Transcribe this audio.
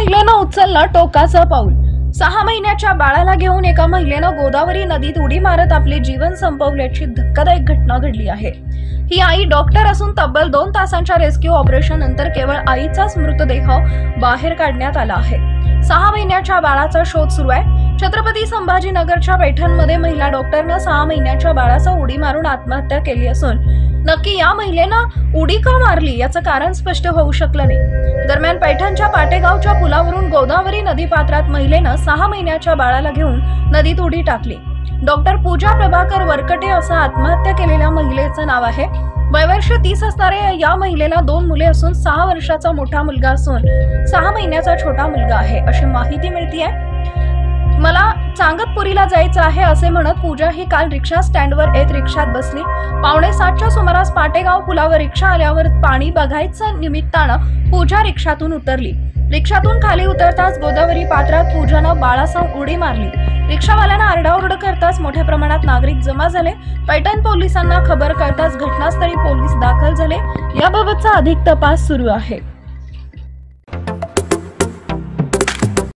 महिलेनं उचललं टोकाचं पाऊल। 6 महिन्याच्या बाळाला घेऊन एका महिलेनं गोदावरी नदीत उडी मारत आपले जीवन संपवल्याची धक्कादायक घटना घडली आहे। ही आई डॉक्टर असून तब्बल 2 तासांच्या रेस्क्यू ऑपरेशन नंतर केवळ आईचाच मृतदेह बाहेर काढण्यात आला आहे। 6 महिन्याच्या बाळाचा शोध सुरू आहे। छत्रपती संभाजीनगरच्या पैठणमध्ये महिला डॉक्टरनं 6 महिन्याच्या बाळाचा उडी मारून आत्महत्या केली असून नक्की या महिलेनं उडी का मारली याचं कारण स्पष्ट होऊ शकलं नाही। दरम्यान पैठणच्या पाटेगावच्या पुलावरून गोदावरी नदी पात्रात महिलेनं 6 महिन्याच्या बाळाला घेऊन नदीत उडी टाकली। डॉक्टर पूजा प्रभाकर वरकटे असं आत्महत्या केलेल्या महिलेचं नाव आहे। वयवर्ष 30 असणाऱ्या या महिलेला 2 मुले असून 6 वर्षाचा मोठा मुलगा असून 6 महिन्याचा छोटा मुलगा आहे अशी माहिती मिळते आहे। मला चांगतपुरीला जायचं आहे असे म्हणत पूजा ही काल रिक्षा स्टँडवर येत रिक्षात बसली। 6:45च्या सुमारास पाटेगाव पुलावर रिक्षा आल्यावर पाणी बघायचं निमित्तानं पूजा रिक्षातून उतरली। रिक्षातून खाली उतरताच गोदावरी पात्रात पूजानं बाळासह उडी मारली। रिक्षावाल्यांना आरडाओरड करताच मोठ्या प्रमाणात नागरिक जमा झाले। पैठण पोलिसांना खबर कळताच घटनास्थळी पोलीस दाखल झाले। याबाबतचा अधिक तपास सुरू आहे।